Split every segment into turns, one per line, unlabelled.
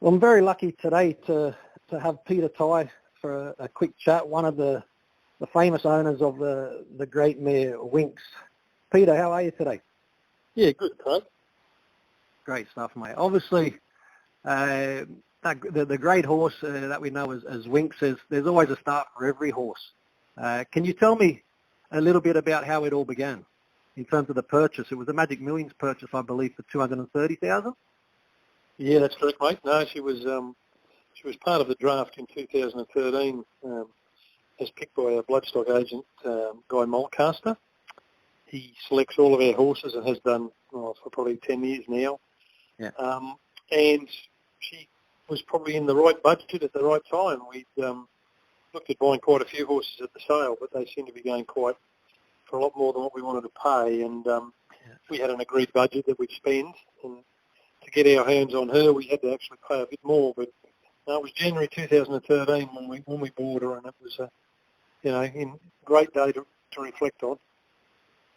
Well, I'm very lucky today to have Peter Tighe for a quick chat, one of the famous owners of the great mare Winx. Peter, how are you today?
Yeah, good, Craig.
Great stuff, mate. Obviously, the great horse that we know as Winx, there's always a start for every horse. Can you tell me a little bit about how it all began in terms of the purchase? It was a Magic Millions purchase, I believe, for $230,000.
Yeah, that's correct, mate. No, she was part of the draft in 2013, as picked by our bloodstock agent, Guy Mulcaster. He selects all of our horses and has done for probably 10 years now.
Yeah.
And she was probably in the right budget at the right time. We'd looked at buying quite a few horses at the sale, but they seemed to be going for a lot more than what we wanted to pay. And we had an agreed budget that we'd spend. And to get our hands on her, we had to actually pay a bit more. But it was January 2013 when we bought her, and it was a great day to reflect on.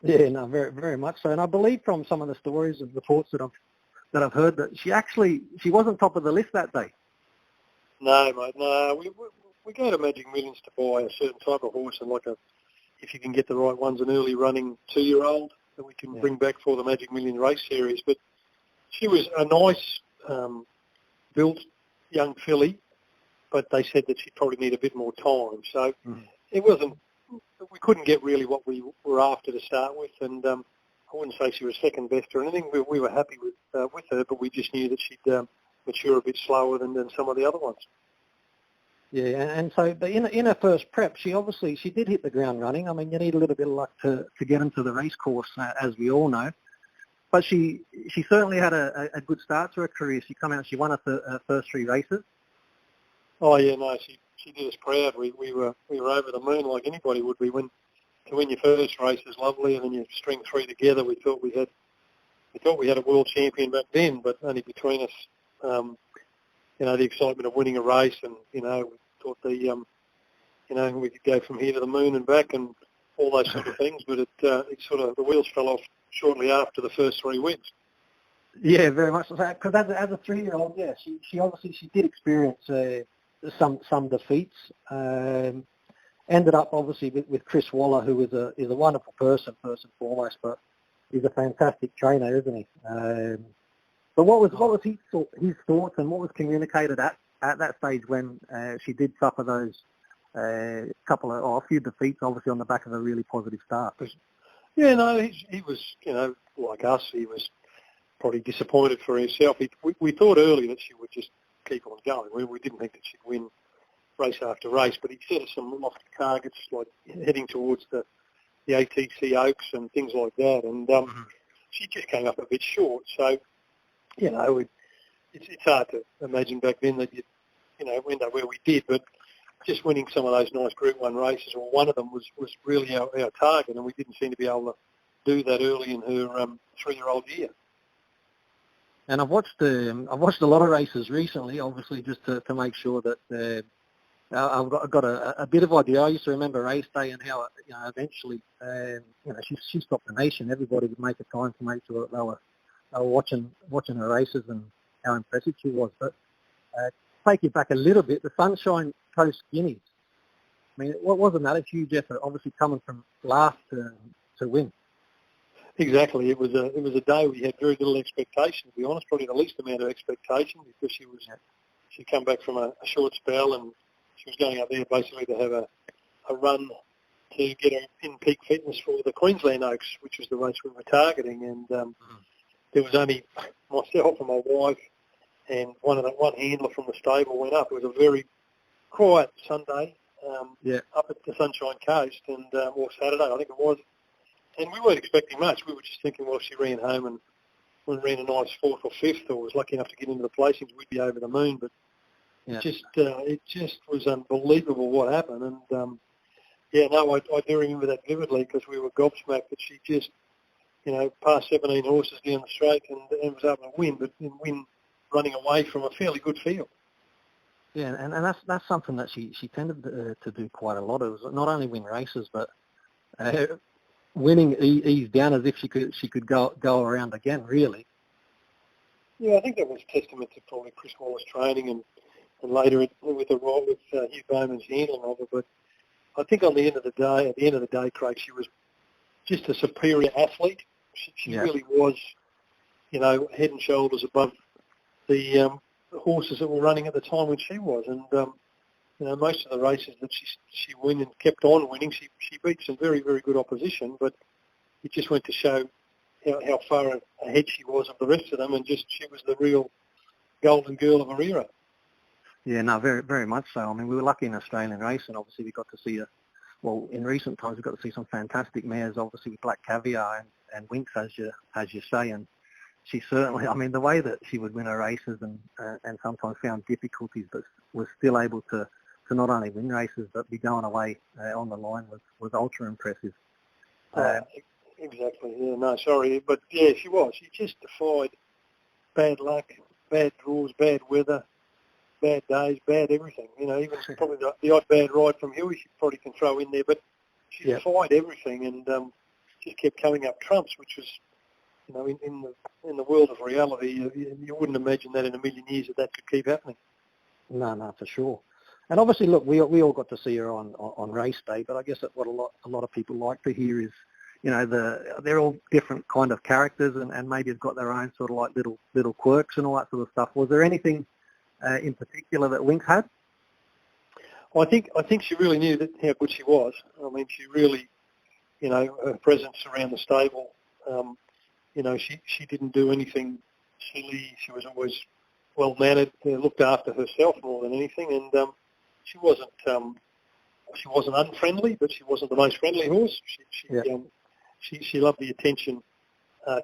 Yeah, no, very, very much so. And I believe from some of the stories and reports that I've heard that she wasn't top of the list that day.
No, mate, no. We go to Magic Millions to buy a certain type of horse, and if you can get the right ones, an early running 2-year-old that we can bring back for the Magic Million race series. But she was a nice built young filly, but they said that she'd probably need a bit more time. So it wasn't. We couldn't get really what we were after to start with, and I wouldn't say she was second best or anything. We were happy with her, but we just knew that she'd mature a bit slower than some of the other ones.
Yeah, and so but in her first prep, she did hit the ground running. I mean, you need a little bit of luck to get into the race course, as we all know. But she certainly had a good start to her career. She come out, she won her first 3 races.
Oh yeah, no, she did us proud. We were over the moon like anybody would be. To win your first race is lovely, and then you string 3 together. We thought we had a world champion back then, but only between us, the excitement of winning a race, and we thought we could go from here to the moon and back, and all those sort of things. But it sort of the wheels fell off shortly after the first 3 wins.
Yeah, very much so. Because as a 3-year-old, yeah, she obviously did experience some defeats. Ended up obviously with Chris Waller, who is a wonderful person first and foremost, but he's a fantastic trainer, isn't he? But what was his thoughts, and what was communicated at that stage when she did suffer those a few defeats, obviously on the back of a really positive start?
Yeah, no, he was like us. He was probably disappointed for himself. We thought early that she would just keep on going. We didn't think that she'd win race after race, but he set us some lofty targets, like heading towards the ATC Oaks and things like that, and she just came up a bit short. So, it's hard to imagine back then that you'd end up where we did, but just winning some of those nice Group 1 races, or one of them, was really our target, and we didn't seem to be able to do that early in her 3-year-old year.
And I've watched a lot of races recently, obviously, just to make sure that I've got a bit of idea. I used to remember race day and how eventually she stopped the nation. Everybody would make a time to make sure that they were watching her races and how impressive she was. But take it back a little bit, the Sunshine Coast Guineas. I mean, wasn't that a huge effort? Obviously, coming from last to win.
Exactly. It was a day we had very little expectation, to be honest, probably the least amount of expectation, because she'd come back from a short spell, and she was going up there basically to have a run to get her in peak fitness for the Queensland Oaks, which was the race we were targeting. And there was only myself and my wife and one handler from the stable went up. It was a very quiet Sunday up at the Sunshine Coast, or Saturday, I think it was. And we weren't expecting much. We were just thinking, well, if she ran home and ran a nice 4th or 5th, or was lucky enough to get into the placings, we'd be over the moon. But it just was unbelievable what happened. And, I do remember that vividly, because we were gobsmacked that she just, passed 17 horses down the straight and was able to win, but win running away from a fairly good field.
Yeah, and that's something that she tended to do quite a lot. It was not only win races, but winning ease down as if she could go around again, really.
Yeah, I think that was testament to probably Chris Wallace training and later with the role with Hugh Bowman's handling of her. But I think at the end of the day, Craig, she was just a superior athlete. She really was, head and shoulders above the horses that were running at the time when she was. And, most of the races that she won and kept on winning, she beat some very, very good opposition. But it just went to show how far ahead she was of the rest of them, and just she was the real golden girl of her era.
Yeah, no, very, very much so. I mean, we were lucky in Australian racing. Obviously, we got to see in recent times, we got to see some fantastic mares, obviously with Black Caviar and Winx, as you say. And she certainly, I mean, the way that she would win her races and sometimes found difficulties, but was still able to not only win races, but be going away on the line was ultra impressive.
Exactly. Yeah, no, sorry. But, yeah, she was. She just defied bad luck, bad draws, bad weather, bad days, bad everything. Even probably the odd bad ride from Huey she probably can throw in there. But she defied everything and just kept coming up trumps, which was, in the world of reality, you wouldn't imagine that in a million years that could keep happening.
No, for sure. And obviously, look, we all got to see her on race day, but I guess that what a lot of people like to hear is, they're all different kind of characters and maybe have got their own sort of like little quirks and all that sort of stuff. Was there anything in particular that Winx had?
Well, I think she really knew how good she was. I mean, she really, her presence around the stable, she didn't do anything silly. She was always well-mannered, looked after herself more than anything, and she wasn't unfriendly, but she wasn't the most friendly horse. She loved the attention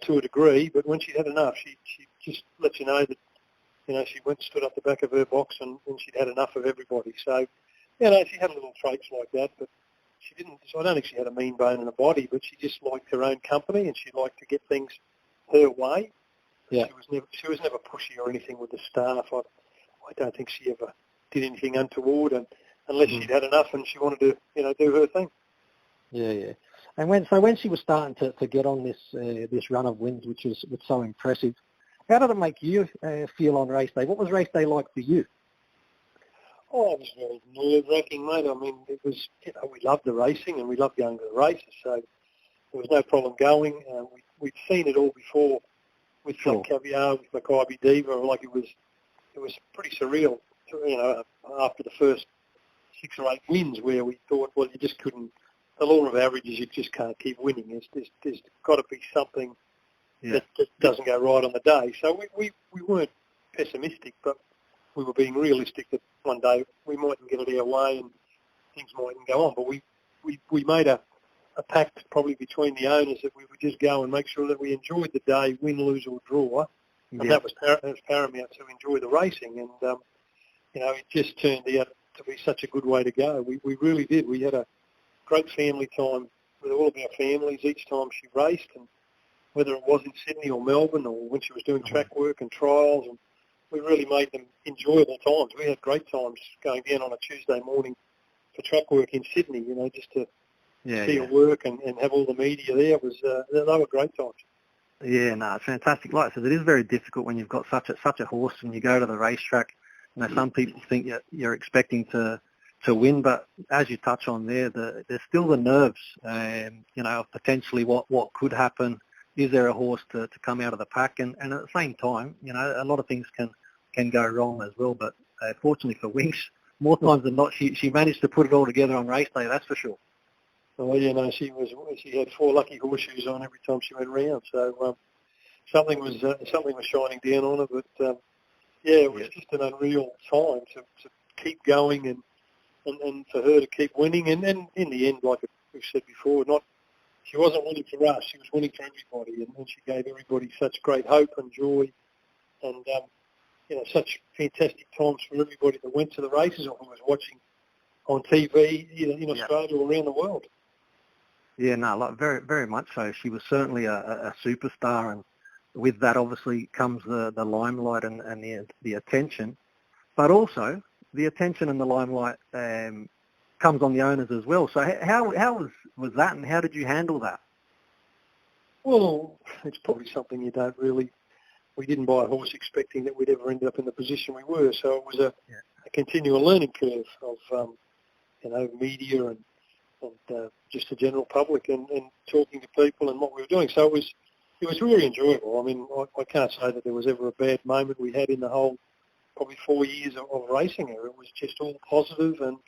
to a degree, but when she'd had enough, she just let you know that, she stood up the back of her box and she'd had enough of everybody. So, she had little traits like that, but she didn't. So I don't think she had a mean bone in her body, but she just liked her own company and she liked to get things her way. Yeah. She was never pushy or anything with the staff. I don't think she ever did anything untoward, and unless she'd had enough and she wanted to, do her thing.
Yeah. And when she was starting to get on this run of wins, which was so impressive, how did it make you feel on race day? What was race day like for you?
Oh, it was very nerve-wracking, mate. I mean, it was, we loved the racing and we loved going to the races, so there was no problem going. We'd seen it all before with Black Caviar, with Maccabi Diva. Like it was pretty surreal, after the first 6 or 8 wins, where we thought, well, you just couldn't. The law of averages, you just can't keep winning. There's got to be something that doesn't go right on the day. So we weren't pessimistic, but we were being realistic that one day we mightn't get it our way and things mightn't go on. But we made a pact probably between the owners that we would just go and make sure that we enjoyed the day, win, lose or draw, and that was paramount to enjoy the racing. And it just turned out to be such a good way to go. We really did. We had a great family time with all of our families each time she raced, and whether it was in Sydney or Melbourne or when she was doing track work and trials, and we really made them enjoyable times. We had great times going down on a Tuesday morning for track work in Sydney, just to see her work and have all the media there. It was they were great times.
Yeah, no, it's fantastic. Like I said, it is very difficult when you've got such a horse and you go to the racetrack. Some people think you're expecting to win, but as you touch on there, there's still the nerves, of potentially what could happen. Is there a horse to come out of the pack? And at the same time, a lot of things can go wrong as well. But fortunately for Winx, more times than not, she managed to put it all together on race day, that's for sure.
Well, she had 4 lucky horseshoes on every time she went round. So something was shining down on her. But it was just an unreal time to keep going and for her to keep winning. And then in the end, like we've said before, she wasn't winning for us. She was winning for everybody, and she gave everybody such great hope and joy, and such fantastic times for everybody that went to the races or who was watching on TV, in Australia or around the world.
Yeah, no, like very, very much so. She was certainly a superstar, and with that obviously comes the limelight and the attention, but also the attention and the limelight comes on the owners as well. So how was that, and how did you handle that?
Well, it's probably something you don't really we didn't buy a horse expecting that we'd ever end up in the position we were. So it was a continual learning curve of, media and just the general public and talking to people and what we were doing. So it was really enjoyable. I mean, I can't say that there was ever a bad moment we had in the whole probably 4 years of racing her. It was just all positive, and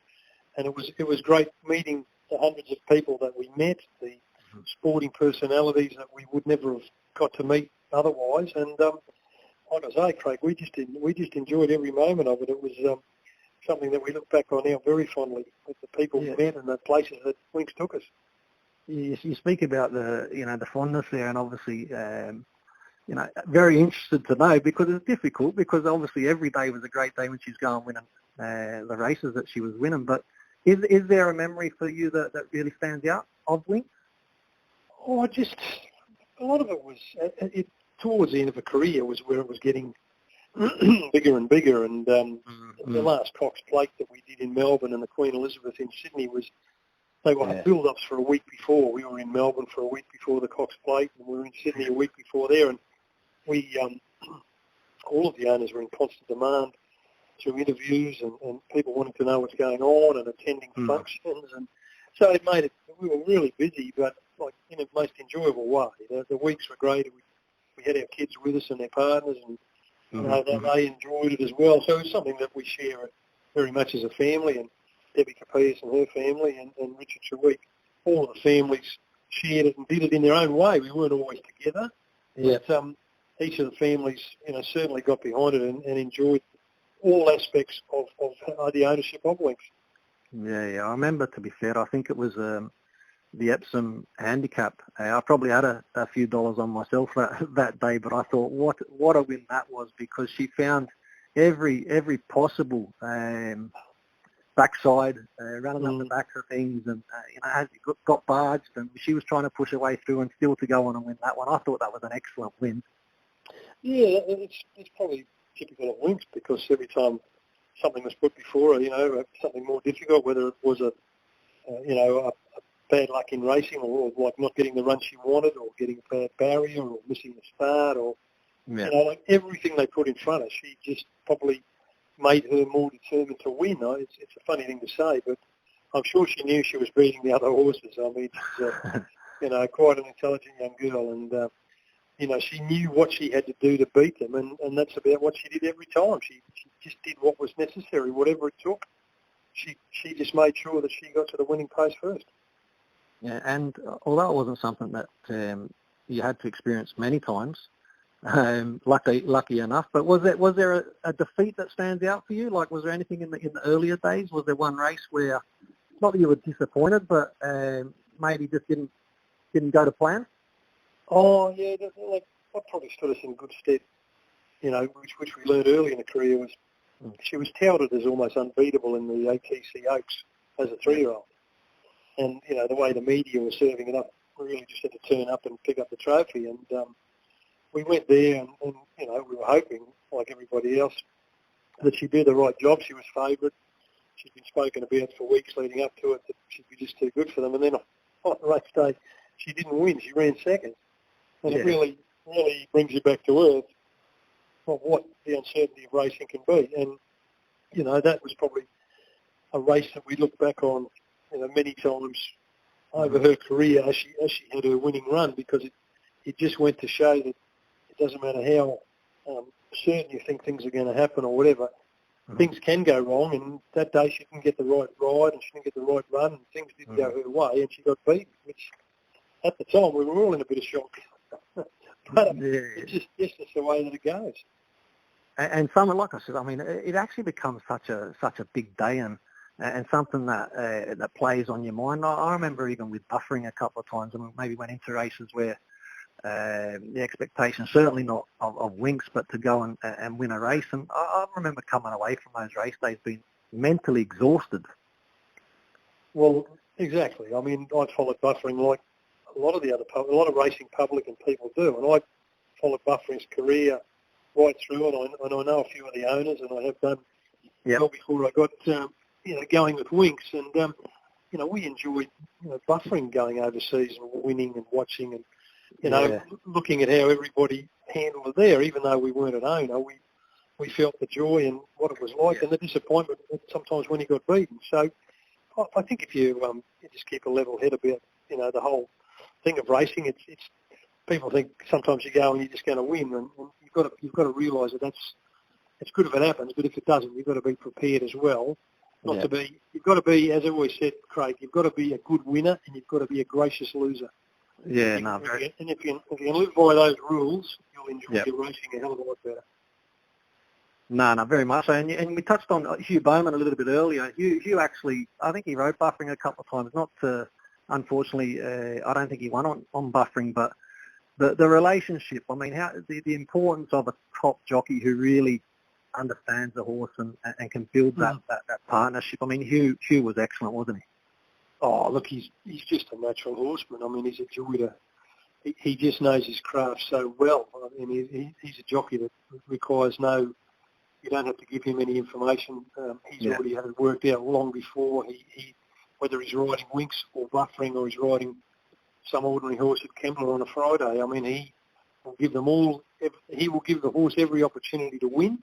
it was great meeting the hundreds of people that we met, the sporting personalities that we would never have got to meet otherwise. And like I say, Craig, we just enjoyed every moment of it. It was something that we look back on now very fondly with the people we met and the places that Winx took us.
You speak about the fondness there, and obviously, very interested to know, because it's difficult, because obviously every day was a great day when she's going winning the races that she was winning. But is there a memory for you that really stands out of Winx?
Oh, a lot of it was towards the end of her career was where it was getting bigger and bigger, and the last Cox Plate that we did in Melbourne and the Queen Elizabeth in Sydney they were build-ups for a week before. We were in Melbourne for a week before the Cox Plate, and we were in Sydney a week before there, and we all of the owners were in constant demand through interviews and people wanting to know what's going on and attending functions, and so it made it. We were really busy, but like in a most enjoyable way. The weeks were great. We had our kids with us and their partners, and they enjoyed it as well. So it was something that we share very much as a family, and Debbie Capias and her family and Richard Shaweek, all of the families shared it and did it in their own way. We weren't always together.
Yeah.
But each of the families, certainly got behind it and enjoyed all aspects of the ownership of Winx.
Yeah. I remember, to be fair, I think it was the Epsom handicap. I probably had a few dollars on myself that day, but I thought what a win that was, because she found every possible backside, running up the back of things, and as it got barged, and she was trying to push her way through and still to go on and win that one. I thought that was an excellent win. Yeah,
it's probably typical of Winx, because every time something was put before her, something more difficult, whether it was a bad luck in racing, or like not getting the run she wanted, or getting a bad barrier, or missing the start, or like everything they put in front of her, she just probably made her more determined to win. It's a funny thing to say, but I'm sure she knew she was beating the other horses. I mean, she's quite an intelligent young girl, and she knew what she had to do to beat them, and that's about what she did every time. She just did what was necessary, whatever it took. She just made sure that she got to the winning post first.
Yeah, and although it wasn't something that you had to experience many times, lucky enough, but was there a defeat that stands out for you? Like, was there anything in the earlier days? Was there one race where, not that you were disappointed, but maybe just didn't go to plan?
Oh yeah, like what probably stood us in good stead, which we learned early in the career, was she was touted as almost unbeatable in the ATC Oaks as a 3-year-old. And, the way the media was serving it up, we really just had to turn up and pick up the trophy. And we went there and, we were hoping, like everybody else, that she'd do the right job. She was favourite. She'd been spoken about for weeks leading up to it, that she'd be just too good for them. And then on race day, she didn't win. She ran second. And it really, really brings you back to earth of what the uncertainty of racing can be. And, that was probably a race that we look back on many times over her career as she had her winning run, because it just went to show that it doesn't matter how certain you think things are going to happen or whatever, things can go wrong, and that day she didn't get the right ride and she didn't get the right run, and things didn't go her way, and she got beaten, which at the time we were all in a bit of shock. But it's just the way that it goes.
And something, like I said, I mean, it actually becomes such a big day, and something that plays on your mind. I remember even with buffering a couple of times, and maybe went into races where the expectation, certainly not of Winx, but to go and win a race. And I remember coming away from those race days being mentally exhausted.
Well, exactly. I mean, I followed buffering like a lot of racing public and people do, and I followed buffering's career right through, and I know a few of the owners, and I have done well before I got going with Winx, and we enjoyed buffering, going overseas and winning and watching, and looking at how handled it there, even though we weren't an owner. We felt the joy and what it was like, and the disappointment sometimes when he got beaten. So I think if you just keep a level head about the whole thing of racing, it's people think sometimes you go and you're just going to win, and you've got to realise that it's good if it happens, but if it doesn't, you've got to be prepared as well. You've got to be, as I always said, Craig, you've got to be a good winner and you've got to be a gracious loser.
Yeah,
and if you can live by those rules, you'll enjoy your racing a hell of a lot better.
No, very much so. And we touched on Hugh Bowman a little bit earlier. Hugh actually, I think he rode buffering a couple of times. Not unfortunately, I don't think he won on buffering, but the relationship. I mean, how the importance of a top jockey who really understands the horse and can build that partnership. I mean, Hugh was excellent, wasn't he?
Oh, look, he's just a natural horseman. I mean, he's a joy to. He just knows his craft so well. I mean, he's a jockey that requires no. You don't have to give him any information. He's already had it worked out long before. He whether he's riding Winx or buffering or he's riding some ordinary horse at Kembla on a Friday. I mean, he will give them all. He will give the horse every opportunity to win,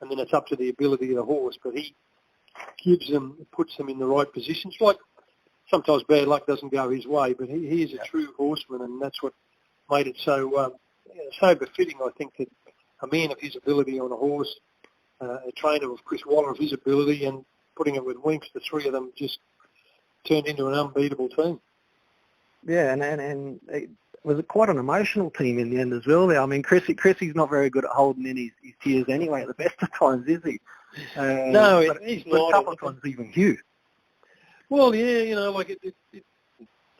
and then it's up to the ability of the horse. But he puts them in the right positions. Like sometimes bad luck doesn't go his way, but he is a true horseman, and that's what made it so befitting. I think that a man of his ability on a horse. A trainer of Chris Waller of his ability and putting it with Winx, the three of them just turned into an unbeatable team.
Yeah, and it was quite an emotional team in the end as well. I mean, Chrissy's not very good at holding in his tears anyway at the best of times, is he?
No, he's not.
A couple of times even Hugh.
Well, yeah, like it's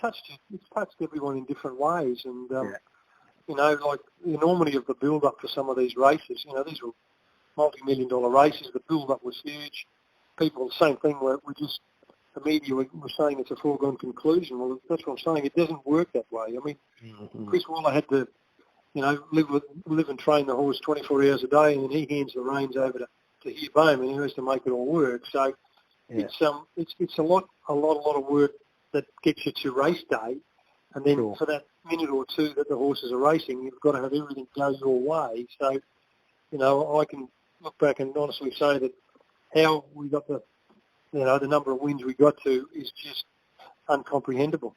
touched everyone in different ways, and like the enormity of the build-up for some of these races. These were multi-million-dollar races. The build-up was huge. People, the same thing, the media were saying it's a foregone conclusion. Well, that's what I'm saying. It doesn't work that way. I mean, Chris Waller had to, live and train the horse 24 hours a day, and then he hands the reins over to Hugh Bowman, and he has to make it all work. So it's a lot of work that gets you to race day, and then for that minute or two that the horses are racing, you've got to have everything go your way. So, I can look back and honestly say that how we got the number of wins we got to is just uncomprehendable.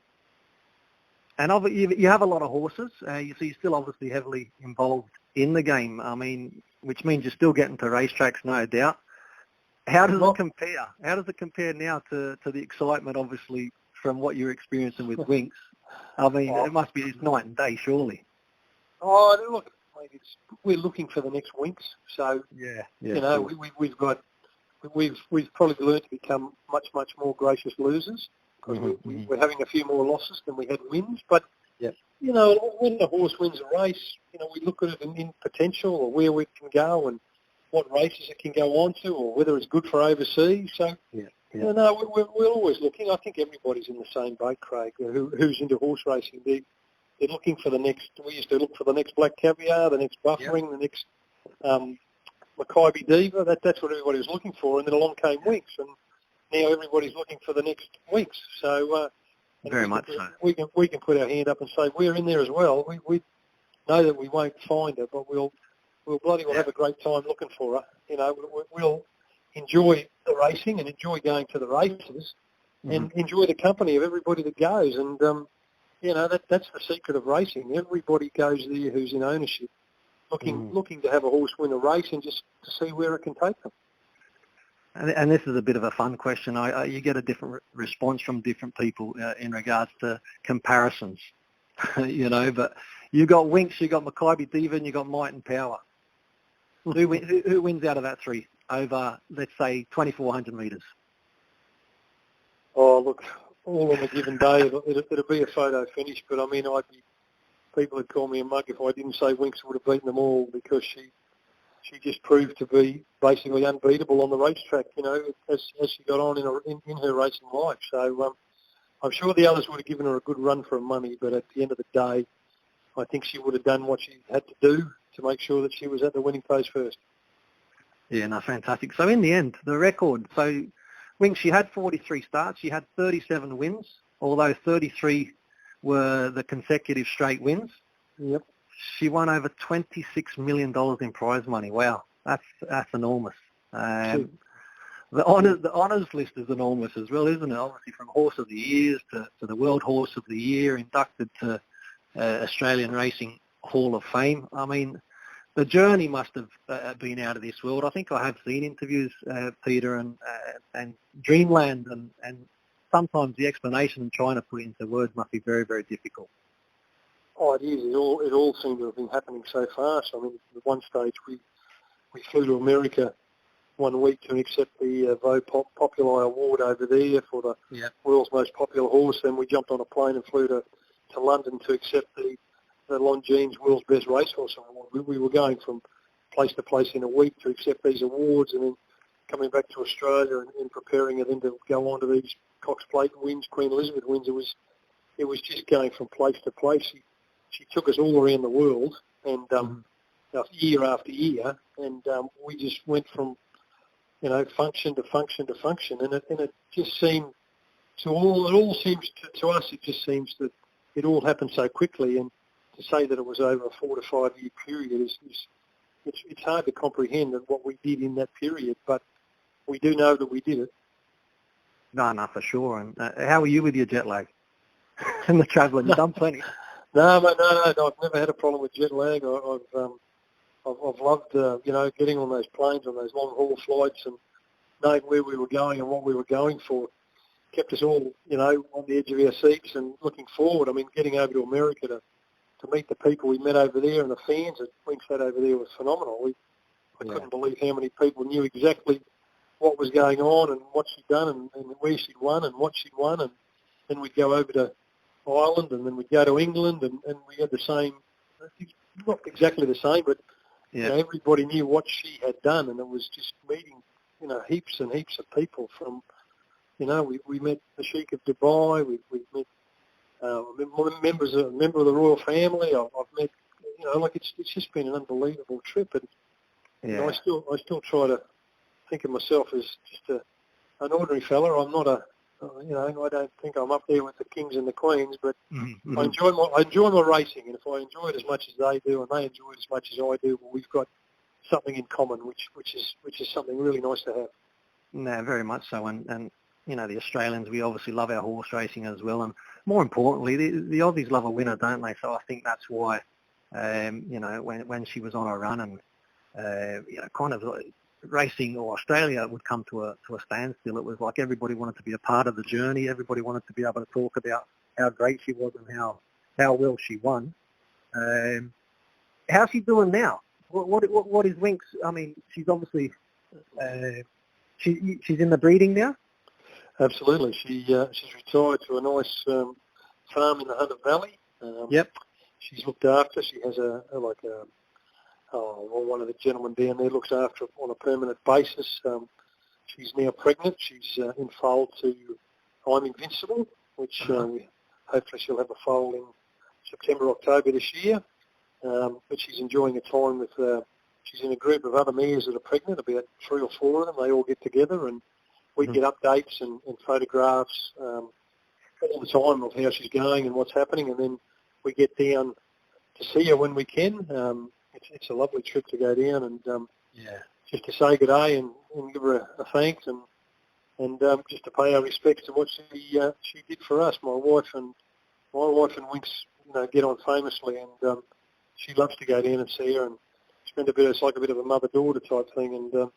And you have a lot of horses, so you're still obviously heavily involved in the game. I mean, which means you're still getting to racetracks, no doubt. How does it compare? How does it compare now to the excitement, obviously, from what you're experiencing with Winx? I mean, it must be night and day, surely.
Oh, look. We're looking for the next Winx, so we've probably learned to become much more gracious losers because we're having a few more losses than we had wins. But when the horse wins a race, we look at it in potential or where we can go and what races it can go on to, or whether it's good for overseas. So we're always looking. I think everybody's in the same boat, Craig. Who's into horse racing? They're looking for the next. We used to look for the next Black Caviar, the next Buffering, the next Mackay Diva. That's what everybody was looking for, and then along came Winx, and now everybody's looking for the next Winx. So
very much so.
We can put our hand up and say we're in there as well. We know that we won't find her, but we'll bloody well have a great time looking for her. We'll enjoy the racing and enjoy going to the races, and enjoy the company of everybody that goes, and. That's the secret of racing. Everybody goes there who's in ownership, looking to have a horse win a race and just to see where it can take them.
And this is a bit of a fun question. You get a different response from different people in regards to comparisons, but you got Winx, you got Mackay Diva, and you got Might and Power. Who wins out of that three over, let's say, 2,400 metres?
Oh, look. All on a given day, it'll be a photo finish, but I mean, people would call me a mug if I didn't say Winx would have beaten them all because she just proved to be basically unbeatable on the racetrack, as she got on in her racing life. So I'm sure the others would have given her a good run for her money, but at the end of the day, I think she would have done what she had to do to make sure that she was at the winning post first.
Yeah, no, fantastic. So in the end, the record, so Winx, she had 43 starts. She had 37 wins, although 33 were the consecutive straight wins.
Yep.
She won over $26 million in prize money. Wow, that's enormous. The honours list is enormous as well, isn't it? Obviously, from Horse of the Year to the World Horse of the Year, inducted to Australian Racing Hall of Fame. I mean, the journey must have been out of this world. I think I have seen interviews, Peter, and Dreamland, and sometimes the explanation and trying to put it into words must be very, very difficult.
Oh, it is. It all seemed to have been happening so fast. I mean, at one stage we flew to America 1 week to accept the Vogue Populi Award over there for the world's most popular horse. Then we jumped on a plane and flew to London to accept the Longines World's Best Racehorse Award. We were going from place to place in a week to accept these awards, and then coming back to Australia and preparing it then to go on to these Cox Plate wins, Queen Elizabeth wins. It was just going from place to place. She took us all around the world, and year after year, and we just went from function to function to function, and it just seemed to us. It just seems that it all happened so quickly, and to say that it was over a 4 to 5 year period it's hard to comprehend what we did in that period, but we do know that we did it.
No, for sure. And how are you with your jet lag and the travelling? You've done plenty.
No, mate, no. I've never had a problem with jet lag. I've loved, getting on those planes, on those long haul flights, and knowing where we were going and what we were going for. Kept us all, on the edge of our seats and looking forward. I mean, getting over to America to meet the people we met over there, and the fans that Winx had over there was phenomenal. I couldn't believe how many people knew exactly what was going on and what she'd done and where she'd won and what she'd won. And then we'd go over to Ireland, and then we'd go to England, and we had the same, not exactly the same, but everybody knew what she had done, and it was just meeting, heaps and heaps of people from, we met the Sheikh of Dubai, we met a member of the royal family. I've met, it's just been an unbelievable trip, and I still try to think of myself as just an ordinary fella. I'm not I don't think I'm up there with the kings and the queens, but I enjoy my racing, and if I enjoy it as much as they do, and they enjoy it as much as I do, well, we've got something in common, which is something really nice to have.
No, very much so, and the Australians, we obviously love our horse racing as well, and more importantly, the Aussies love a winner, don't they? So I think that's why, when she was on a run and kind of racing or Australia would come to a standstill. It was like everybody wanted to be a part of the journey. Everybody wanted to be able to talk about how great she was and how well she won. How's she doing now? What is Winx? I mean, she's obviously she's in the breeding now.
Absolutely, she's retired to a nice farm in the Hunter Valley. She's looked after. She has one of the gentlemen down there looks after her on a permanent basis. She's now pregnant. She's in foal to I'm Invincible, which hopefully she'll have a foal in September, October this year. But she's enjoying a time with, she's in a group of other mares that are pregnant, about 3 or 4 of them. They all get together, and we get updates and photographs all the time of how she's going and what's happening, and then we get down to see her when we can. It's a lovely trip to go down and just to say good day and give her a thanks and just to pay our respects to what she did for us. My wife and Winx, get on famously, and she loves to go down and see her and spend it's like a bit of a mother-daughter type thing, and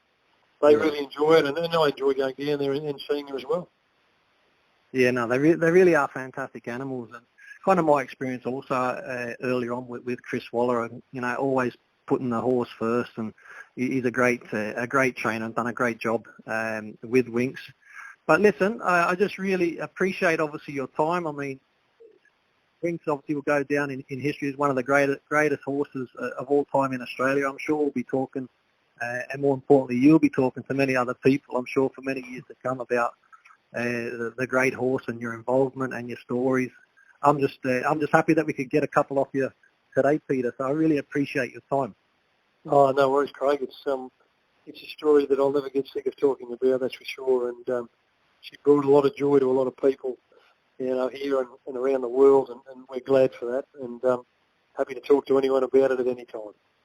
they really enjoy it, and I enjoy going down there and seeing her as well.
Yeah, no, they really are fantastic animals, and kind of my experience also earlier on with Chris Waller, always putting the horse first, and he's a great trainer and done a great job with Winx. But listen, I just really appreciate obviously your time. I mean, Winx obviously will go down in history as one of the greatest horses of all time in Australia. I'm sure we'll be talking, and more importantly, you'll be talking to many other people, I'm sure, for many years to come about the great horse and your involvement and your stories. I'm just happy that we could get a couple off you today, Peter. So I really appreciate your time.
Oh, no worries, Craig. It's a story that I'll never get sick of talking about, that's for sure. And she brought a lot of joy to a lot of people, here and around the world, and we're glad for that. And happy to talk to anyone about it at any time.